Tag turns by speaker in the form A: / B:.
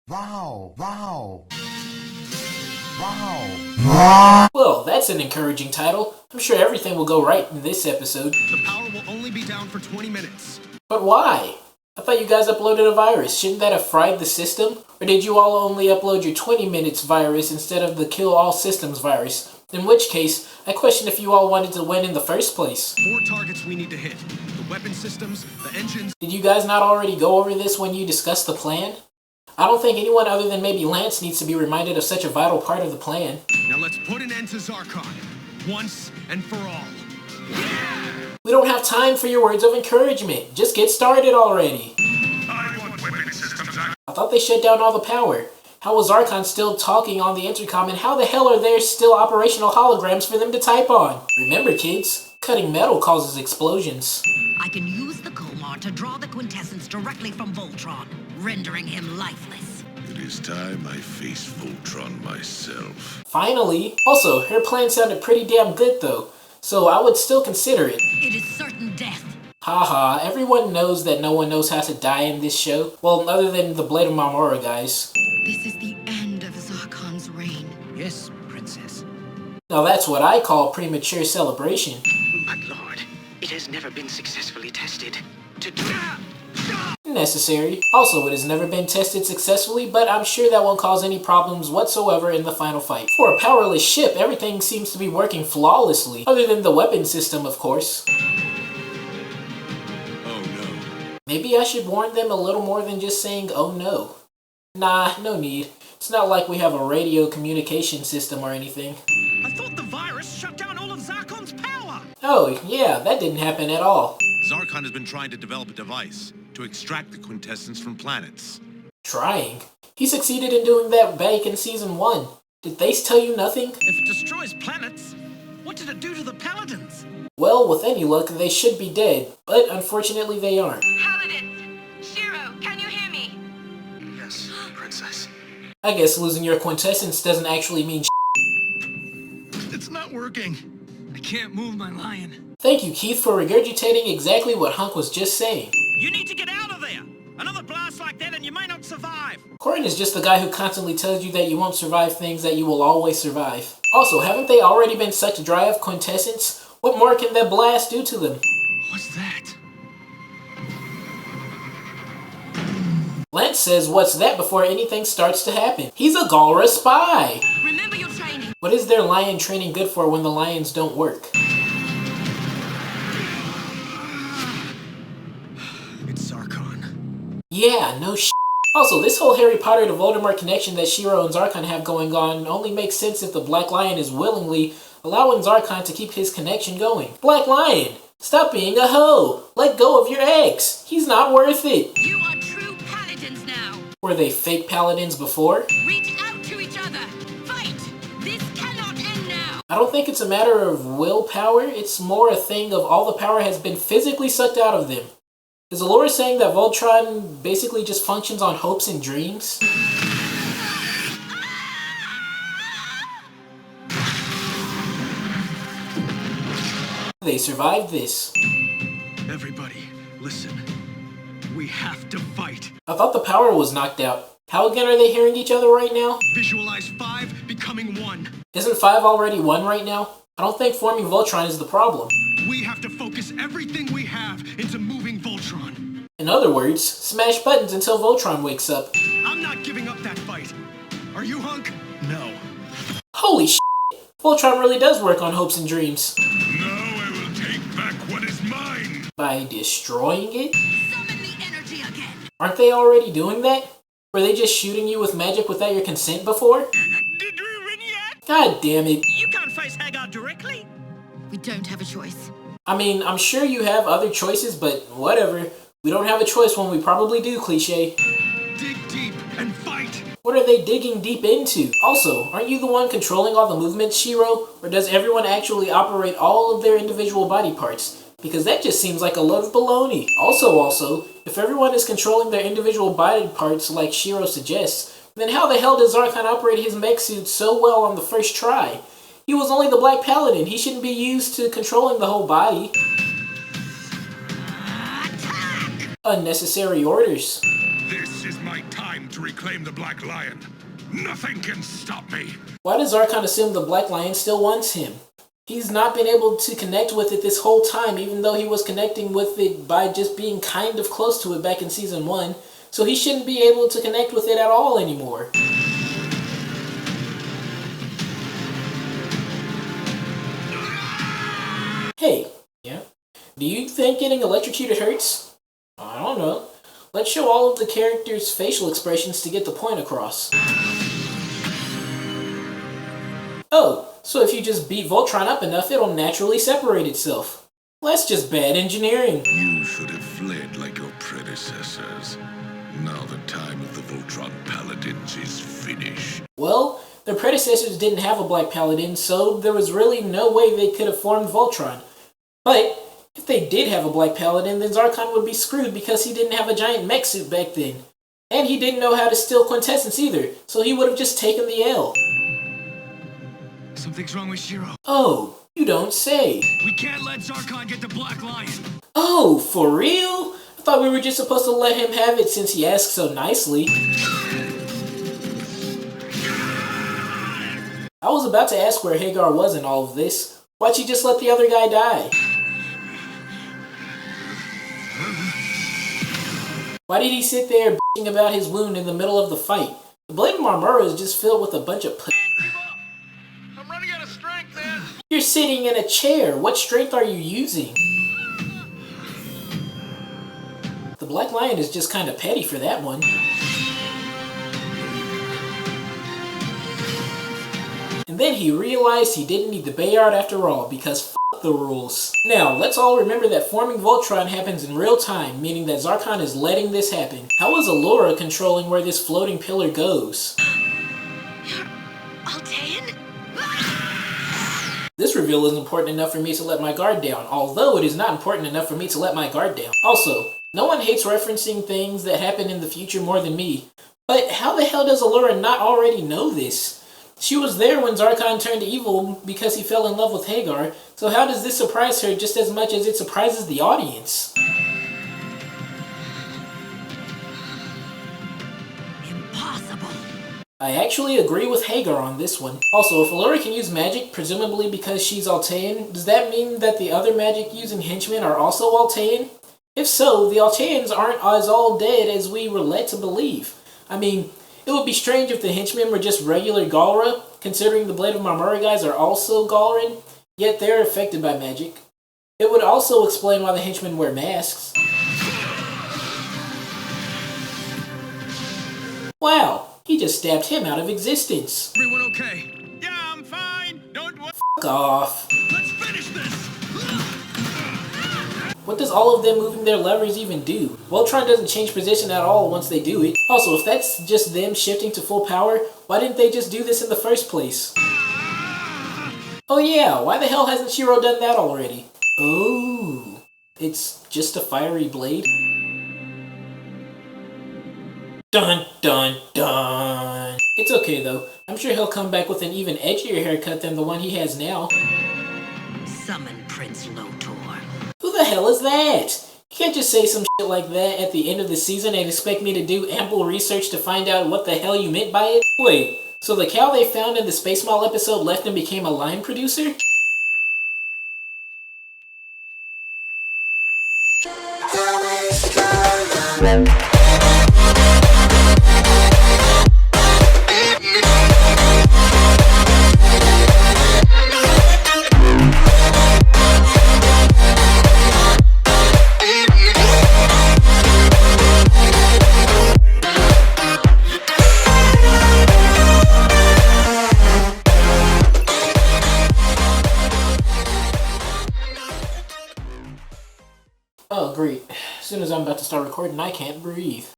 A: Wow, wow. Wow.
B: Well, that's an encouraging title. I'm sure everything will go right in this episode.
C: The power will only be down for 20 minutes.
B: But why? I thought you guys uploaded a virus. Shouldn't that have fried the system? Or did you all only upload your 20 minutes virus instead of the kill all systems virus? In which case, I question if you all wanted to win in the first place.
C: 4 targets we need to hit. The weapon systems, the engines...
B: Did you guys not already go over this when you discussed the plan? I don't think anyone other than maybe Lance needs to be reminded of such a vital part of the plan.
C: Now let's put an end to Zarkon, once and for all.
B: We don't have time for your words of encouragement. Just get started already.
D: I want weapon systems.
B: I thought they shut down all the power. How was Zarkon still talking on the intercom, and how the hell are there still operational holograms for them to type on? Remember, kids, cutting metal causes explosions.
E: I can use the Komar to draw the quintessence directly from Voltron, rendering him lifeless.
D: It is time I face Voltron myself.
B: Finally. Also, her plan sounded pretty damn good though, so I would still consider it.
E: It is certain death.
B: Haha, everyone knows that no one knows how to die in this show. Well, other than the Blade of Marmora guys.
E: This is the end of Zarkon's reign.
F: Yes, Princess.
B: Now that's what I call premature celebration.
F: But Lord, it has never been successfully tested.
B: Necessary. Also, it has never been tested successfully, but I'm sure that won't cause any problems whatsoever in the final fight. For a powerless ship, everything seems to be working flawlessly, other than the weapon system, of course.
D: Oh no.
B: Maybe I should warn them a little more than just saying, oh no. Nah, no need. It's not like we have a radio communication system or anything.
C: I thought the virus shut down all of Zarkon's power!
B: Oh, yeah, that didn't happen at all.
G: Zarkon has been trying to develop a device to extract the quintessence from planets.
B: Trying? He succeeded in doing that back in Season 1. Did they tell you nothing?
C: If it destroys planets, what did it do to the Paladins?
B: Well, with any luck, they should be dead, but unfortunately they aren't.
H: Paladins! Shiro, can you hear me?
C: Yes, Princess.
B: I guess losing your quintessence doesn't actually mean
C: It's not working. I can't move my lion.
B: Thank you, Keith, for regurgitating exactly what Hunk was just saying.
C: You need to get out of there! Another blast like that and you may not survive!
B: Corin is just the guy who constantly tells you that you won't survive things that you will always survive. Also, haven't they already been sucked dry of quintessence? What more can that blast do to them?
C: What's that?
B: Lance says what's that before anything starts to happen. He's a Galra spy!
H: Remember your training.
B: What is their lion training good for when the lions don't work?
C: It's Zarkon.
B: Yeah, no sh**. Also, this whole Harry Potter to Voldemort connection that Shiro and Zarkon have going on only makes sense if the Black Lion is willingly allowing Zarkon to keep his connection going. Black Lion, stop being a hoe! Let go of your ex! He's not worth it!
E: You are true paladins now.
B: Were they fake paladins before?
E: Reach out to each other. Fight! This cannot end now.
B: I don't think it's a matter of willpower, it's more a thing of all the power has been physically sucked out of them. Is the lore saying that Voltron basically just functions on hopes and dreams? They survived this.
C: Everybody, listen. We have to fight.
B: I thought the power was knocked out. How again are they hearing each other right now?
C: Visualize 5 becoming 1.
B: Isn't 5 already 1 right now? I don't think forming Voltron is the problem.
C: We have to focus everything we have into moving Voltron.
B: In other words, smash buttons until Voltron wakes up.
C: I'm not giving up that fight. Are you, Hunk? No.
B: Holy shit! Voltron really does work on hopes and dreams.
D: Now I will take back what is mine.
B: By destroying it?
E: Summon the energy again.
B: Aren't they already doing that? Were they just shooting you with magic without your consent before?
C: Did we win yet?
B: God damn it.
C: You can't face Hagar directly.
E: We don't have a choice.
B: I mean, I'm sure you have other choices, but whatever. We don't have a choice when we probably do, cliche.
C: Dig deep and fight.
B: What are they digging deep into? Also, aren't you the one controlling all the movements, Shiro? Or does everyone actually operate all of their individual body parts? Because that just seems like a load of baloney. Also, if everyone is controlling their individual body parts like Shiro suggests, then how the hell does Zarkon operate his mech suit so well on the first try? He was only the Black Paladin. He shouldn't be used to controlling the whole body. Unnecessary orders.
D: This is my time to to reclaim the Black Lion. Nothing can stop me.
B: Why does Zarkon assume the Black Lion still wants him? He's not been able to connect with it this whole time, even though he was connecting with it by just being kind of close to it back in Season 1. So he shouldn't be able to connect with it at all anymore. Hey, yeah? Do you think getting electrocuted hurts? I don't know. Let's show all of the characters' facial expressions to get the point across. Oh, so if you just beat Voltron up enough, it'll naturally separate itself. Well, that's just bad engineering.
D: You should have fled like your predecessors. Now the time of the Voltron Paladins is finished.
B: Well, their predecessors didn't have a Black Paladin, so there was really no way they could have formed Voltron. But if they did have a Black Paladin, then Zarkon would be screwed because he didn't have a giant mech suit back then. And he didn't know how to steal quintessence either, so he would have just taken the L.
C: Something's wrong with Shiro.
B: Oh, you don't say.
C: We can't let Zarkon get the Black Lion.
B: Oh, for real? I thought we were just supposed to let him have it since he asked so nicely. I was about to ask where Hagar was in all of this. Why'd she just let the other guy die? Why did he sit there bitching about his wound in the middle of the fight? The Blade of Marmura is just filled with a bunch of
C: I'm running out of strength, man.
B: You're sitting in a chair. What strength are you using? The Black Lion is just kind of petty for that one. And then he realized he didn't need the Bayard after all, because f*** the rules. Now, let's all remember that forming Voltron happens in real time, meaning that Zarkon is letting this happen. How is Allura controlling where this floating pillar goes?
H: Altean?
B: This reveal is important enough for me to let my guard down, although it is not important enough for me to let my guard down. Also, no one hates referencing things that happen in the future more than me. But how the hell does Allura not already know this? She was there when Zarkon turned evil because he fell in love with Hagar, so how does this surprise her just as much as it surprises the audience?
E: Impossible.
B: I actually agree with Hagar on this one. Also, if Allura can use magic, presumably because she's Altean, does that mean that the other magic-using henchmen are also Altean? If so, the Alteans aren't as all dead as we were led to believe. I mean, it would be strange if the henchmen were just regular Galra, considering the Blade of Marmura guys are also Galran, yet they're affected by magic. It would also explain why the henchmen wear masks. Wow, he just stabbed him out of existence.
C: Everyone okay? Yeah, I'm fine. Don't worry.
B: F*** off.
C: Let's finish this.
B: What does all of them moving their levers even do? Voltron doesn't change position at all once they do it. Also, if that's just them shifting to full power, why didn't they just do this in the first place? Oh yeah, why the hell hasn't Shiro done that already? Oh, it's just a fiery blade? Dun dun dun! It's okay though, I'm sure he'll come back with an even edgier haircut than the one he has now.
E: Summon Prince Lotor.
B: Who the hell is that? You can't just say some shit like that at the end of the season and expect me to do ample research to find out what the hell you meant by it? Wait, so the cow they found in the Space Mall episode left and became a line producer? Oh, great. As soon as I'm about to start recording, I can't breathe.